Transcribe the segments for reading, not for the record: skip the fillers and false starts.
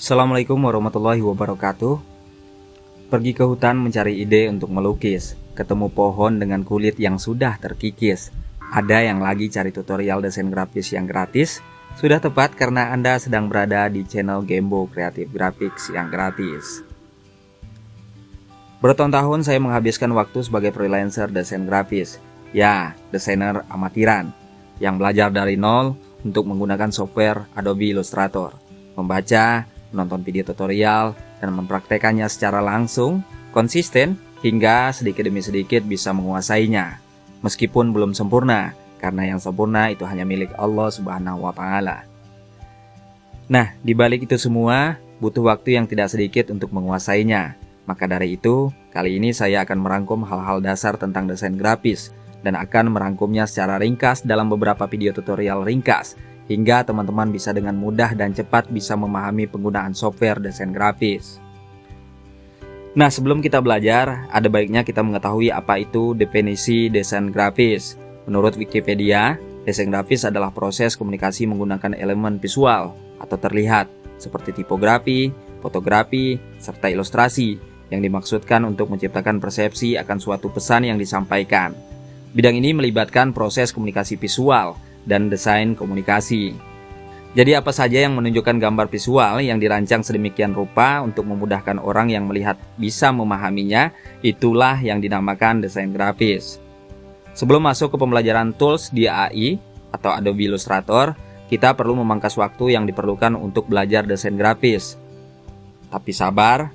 Assalamualaikum warahmatullahi wabarakatuh. Pergi ke hutan mencari ide untuk melukis. Ketemu pohon dengan kulit yang sudah terkikis. Ada yang lagi cari tutorial desain grafis yang gratis. Sudah tepat karena Anda sedang berada di channel Gembo Creative Graphics yang gratis. Bertahun-tahun saya menghabiskan waktu sebagai freelancer desain grafis. Ya, desainer amatiran yang belajar dari nol untuk menggunakan software Adobe Illustrator. Membaca, menonton video tutorial, dan mempraktekannya secara langsung, konsisten, hingga sedikit demi sedikit bisa menguasainya. Meskipun belum sempurna, karena yang sempurna itu hanya milik Allah Subhanahu wa Ta'ala. Nah, di balik itu semua, butuh waktu yang tidak sedikit untuk menguasainya. Maka dari itu, kali ini saya akan merangkum hal-hal dasar tentang desain grafis, dan akan merangkumnya secara ringkas dalam beberapa video tutorial ringkas, hingga teman-teman bisa dengan mudah dan cepat bisa memahami penggunaan software desain grafis. Nah, sebelum kita belajar, ada baiknya kita mengetahui apa itu definisi desain grafis. Menurut Wikipedia, desain grafis adalah proses komunikasi menggunakan elemen visual atau terlihat, seperti tipografi, fotografi, serta ilustrasi, yang dimaksudkan untuk menciptakan persepsi akan suatu pesan yang disampaikan. Bidang ini melibatkan proses komunikasi visual dan desain komunikasi. Jadi apa saja yang menunjukkan gambar visual yang dirancang sedemikian rupa untuk memudahkan orang yang melihat bisa memahaminya, itulah yang dinamakan desain grafis. Sebelum masuk ke pembelajaran tools di AI atau Adobe Illustrator, kita perlu memangkas waktu yang diperlukan untuk belajar desain grafis. Tapi sabar,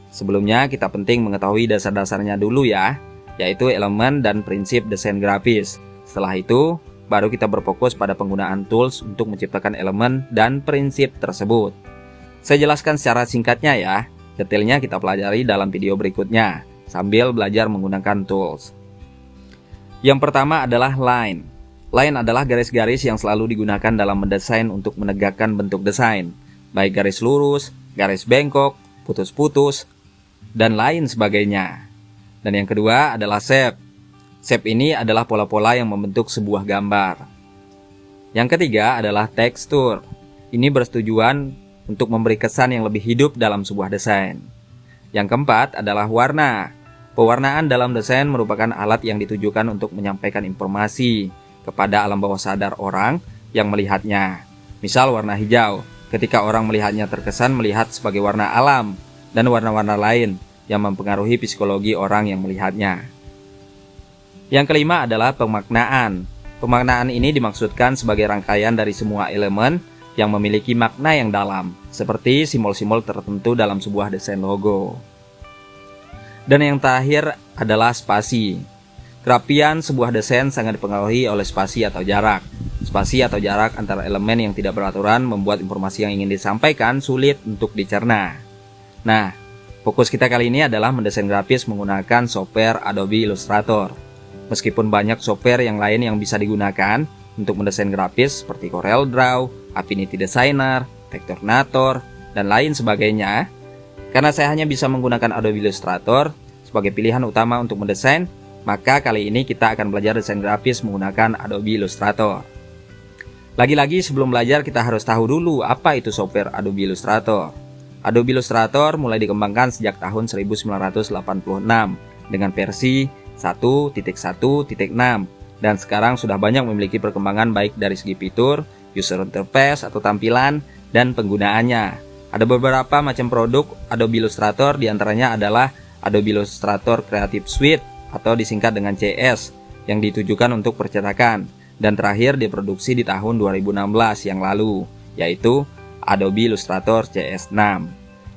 sebelumnya kita penting mengetahui dasar-dasarnya dulu ya, yaitu elemen dan prinsip desain grafis. Setelah itu, baru kita berfokus pada penggunaan tools untuk menciptakan elemen dan prinsip tersebut. Saya jelaskan secara singkatnya ya, detailnya kita pelajari dalam video berikutnya, sambil belajar menggunakan tools. Yang pertama adalah line. Line adalah garis-garis yang selalu digunakan dalam mendesain untuk menegakkan bentuk desain, baik garis lurus, garis bengkok, putus-putus, dan lain sebagainya. Dan yang kedua adalah shape. Shape ini adalah pola-pola yang membentuk sebuah gambar. Yang ketiga adalah tekstur. Ini bertujuan untuk memberi kesan yang lebih hidup dalam sebuah desain. Yang keempat adalah warna. Pewarnaan dalam desain merupakan alat yang ditujukan untuk menyampaikan informasi kepada alam bawah sadar orang yang melihatnya. Misal warna hijau, ketika orang melihatnya terkesan melihat sebagai warna alam, dan warna-warna lain yang mempengaruhi psikologi orang yang melihatnya. Yang kelima adalah pemaknaan. Pemaknaan ini dimaksudkan sebagai rangkaian dari semua elemen yang memiliki makna yang dalam, seperti simbol-simbol tertentu dalam sebuah desain logo. Dan yang terakhir adalah spasi. Kerapian sebuah desain sangat dipengaruhi oleh spasi atau jarak. Spasi atau jarak antara elemen yang tidak beraturan membuat informasi yang ingin disampaikan sulit untuk dicerna. Nah, fokus kita kali ini adalah mendesain grafis menggunakan software Adobe Illustrator. Meskipun banyak software yang lain yang bisa digunakan untuk mendesain grafis seperti CorelDRAW, Affinity Designer, Vectornator, dan lain sebagainya, karena saya hanya bisa menggunakan Adobe Illustrator sebagai pilihan utama untuk mendesain, maka kali ini kita akan belajar desain grafis menggunakan Adobe Illustrator. Lagi-lagi sebelum belajar kita harus tahu dulu apa itu software Adobe Illustrator. Adobe Illustrator mulai dikembangkan sejak tahun 1986 dengan versi 1.1.6 dan sekarang sudah banyak memiliki perkembangan baik dari segi fitur, user interface atau tampilan, dan penggunaannya. Ada beberapa macam produk Adobe Illustrator, diantaranya adalah Adobe Illustrator Creative Suite atau disingkat dengan CS yang ditujukan untuk percetakan dan terakhir diproduksi di tahun 2016 yang lalu, yaitu Adobe Illustrator CS6.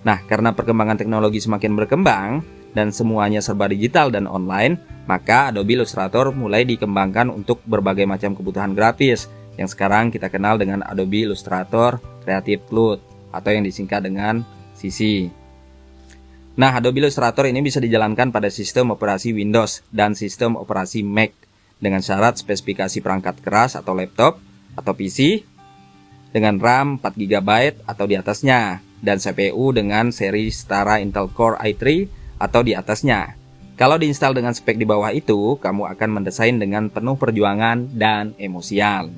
Nah, karena perkembangan teknologi semakin berkembang dan semuanya serba digital dan online, maka Adobe Illustrator mulai dikembangkan untuk berbagai macam kebutuhan grafis yang sekarang kita kenal dengan Adobe Illustrator Creative Cloud atau yang disingkat dengan CC. Nah, Adobe Illustrator ini bisa dijalankan pada sistem operasi Windows dan sistem operasi Mac dengan syarat spesifikasi perangkat keras atau laptop atau PC dengan RAM 4 GB atau di atasnya dan CPU dengan seri setara Intel Core i3 atau di atasnya. Kalau diinstal dengan spek di bawah itu, kamu akan mendesain dengan penuh perjuangan dan emosian.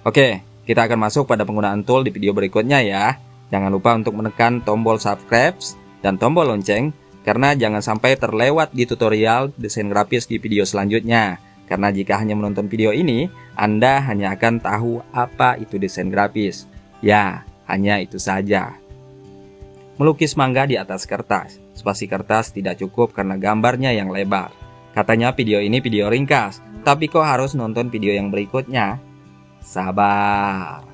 Oke, kita akan masuk pada penggunaan tool di video berikutnya ya. Jangan lupa untuk menekan tombol subscribe dan tombol lonceng, karena jangan sampai terlewat di tutorial desain grafis di video selanjutnya. Karena jika hanya menonton video ini, Anda hanya akan tahu apa itu desain grafis. Ya, hanya itu saja. Melukis mangga di atas kertas. Spasi kertas tidak cukup karena gambarnya yang lebar. Katanya video ini video ringkas, tapi kok harus nonton video yang berikutnya? Sabar.